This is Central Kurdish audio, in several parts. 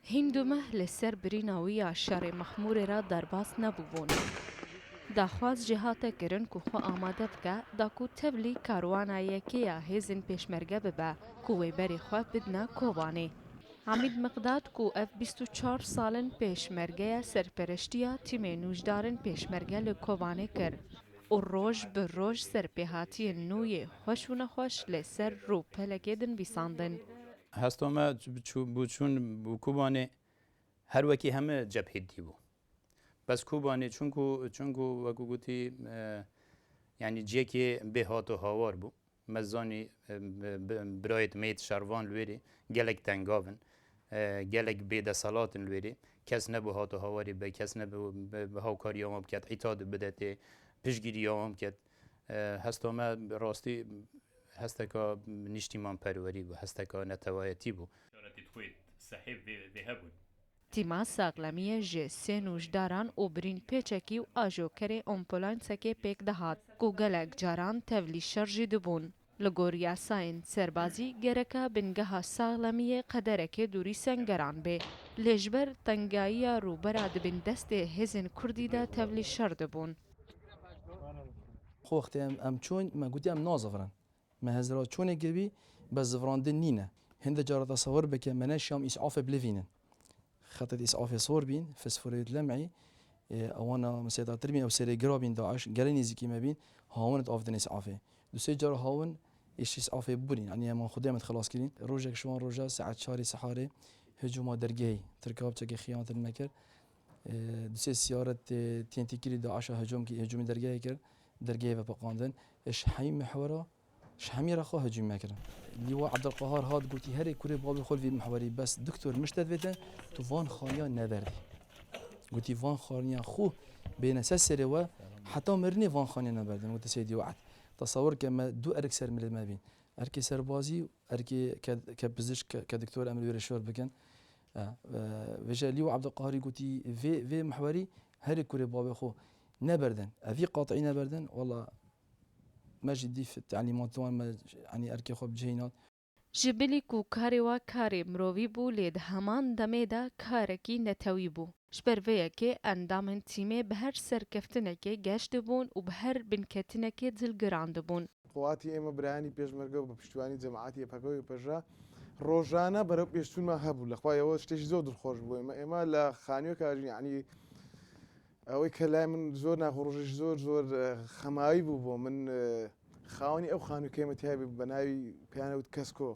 هندومه لسر بریناوی شر محمور را درباس نبوون. داخواز جهات کرن که خو آماده بکه داکو تبلی کاروانایی که یا هزین پیشمرگه ببه کوی بری خواه بدنا کوبانی. حمید مقداد کو اف 24 سالن پیشمرگه سرپرشتیا تیم نوجدارن پیشمرگه لکوبانه کر و روش به روش سرپیهاتی نوی خوش و نخوش لسر رو پلکیدن بیساندن. هستوما بچون کوبانه هر وکی همه جبهه دی بو بس کوبانه چونکو وکو گوتی یعنی جیکی به هاتو هاوار بو مزانی برایت میت شروان لوری گلک تنگاون گلک به دسالاتن لوری کس نبو هاتو هاواری به کس نبو به هاوکاری آمام کت ایتاد بدته پشگیری آمام کت هستوما راستی هستکا نیشتیمان پروری بو هستکا نتوایتی بو تیما ساقلمیه جه سه نوجداران و برین پیچکی و آجوکر امپولانسکی پیک دهات کو گلک جاران تولی شرجی دبون. لگور یاساین سربازی گرکا بنگها ساقلمیه قدرک دوری سنگران به لجبر تنگایی روبرا دبن دست هزن کردی دا تولی شر دبون. خوختی ام چون ما گوتی ام نازفرن ما هزرا چونه گبی بس زفراندن نینه هند جارة تصور بك مناشيهم إسعاف بليفينن خطة إسعاف صور بين فسفوريت لمعي أوانا مسيطرة تربين أو سري جرابين داعش جريني زكي ما بين هاونت أفضل إسعافه دوسي جارة هاون إيش إسعافه بورين يعني ما خدامة خلاص كلين روجك شوان روجا ساعة شهري سحاري هجوم درجي تركاب تجي خيانة المكر دوسي سيارة تنتي كيلي داعش هجوم درجي كر درجي وبقاندن إيش حي محورة شحمي رخو هجوم مكرن لواء عبد القهار هاد قلتي هري كوري بابي خول في محوري بس دكتور مش تدفته تو فان خانيا نبردي قلتي فان خانيا خو بين اساس و حتى مرني فان خانيا نبردي قلت سيدي وعد تصور كما دو ارك سر من ما بين اركي سربازي اركي كبزش كدكتور امل ورشور بكن وجا لواء عبد القهار قلتي في محوري هري كوري بابي خو نبردن افي قاطعين نبردن والله ما جدي في التعليمات ما يعني أركي خوب جينات جبلی کو کاری و کاری مروی بو لید همان دمه دا کارکی نتوی بو. شبرویه که اندامن تیمه به هر سرکفتنه که گشت بون و به هر بنکتنه که دلگراند بون. قواتی اما برانی پیش مرگو با پشتوانی جماعتی پکوی پجا روزانه برای پیشتون ما هبو لخوای او شتیش زود خوش بو اما لخانیو کاری یعنی اوی کلام زور نخروجش زور خمایی بو من خاوني او خانو كيما تابي بناوي بيانو كاسكو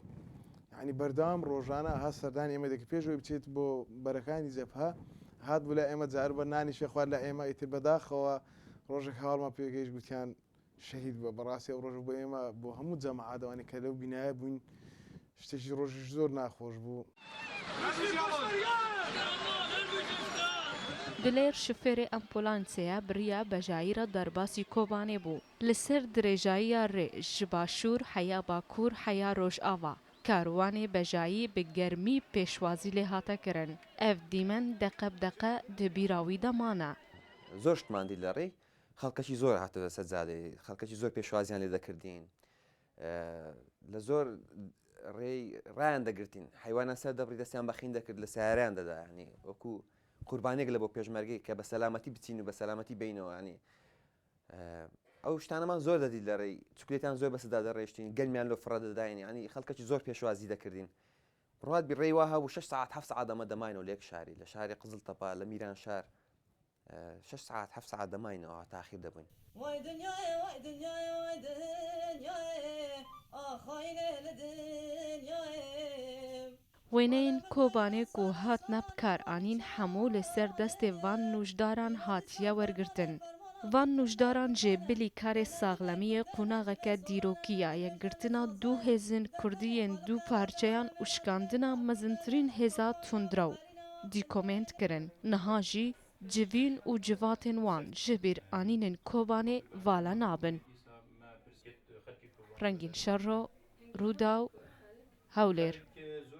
يعني بردام روجانا هاس سرداني اما ديك بيجو بتشيت بو بركاني زبها هاد بلا اما زارب ناني شيخ ولا اما يتبداخ و روجك حوال ما بيجيش قلتيان شهيد براسي او روج بو اما بو همو جماعه دواني كلو بنايه بون شتيش روج زور ناخوش بو دلیر شفر امبولانسیا بریا بجایرا درباسی کوبانه بو. لسر درجایی ری جباشور حیا باکور حیا روش آوا. کاروانی بجایی به گرمی پیشوازی لحاتا کرن. اف دیمن دقه دبیراوی دمانه. زۆرشت ماندی لە ڕێی خەڵکەی زۆر هاتە سەرجادەی خەڵکەی زۆر پێشوازیان لێ دەکردین لە زۆر ڕێی ڕایان دەگرتین حیوانە سەر دەبڕی دەستیان بەخین دەکرد لە سیاریان دەدا ینی وەکو قوربانێک لە بۆ پێشمەرگەی کە بە سەلامەتی بچین و بە سەلامەتی بینەوە ینی ئەو شتانەمان زۆر دەدی لە ڕێی چکلێتیان زۆر بەسەدا دەڕێشتین گەلمیان لۆ فڕە دەداین ینی خەڵکەی زۆر پێشوازی دەکردین ڕات بی ڕێی وا هەبوو 6 ساعت 7 ساعت دەمە دەماینەوە لە یەک شاری لە شاری قزڵتەپا لە میران شار 6 ساعت 7 ساعت دەماینەوە تاخیر دەبووین وای دنیای وای دنیای وای دنیای آخاینه لدنیای وینین کوبانه کو هات نبکار آنین حمول سر دست وان نوجداران هاتیا ورگرتن. وان نوجداران جبلی کار ساغلمی قناغک دیروکیا یک گرتنا دو هزین کردین دو پارچیان اشکاندنا مزنترین هزا تندرو. دی کومنت کرن نهاجی جوین و جواتن وان جبیر آنین کوبانه والا نابن. رنگین شر رو داو هولر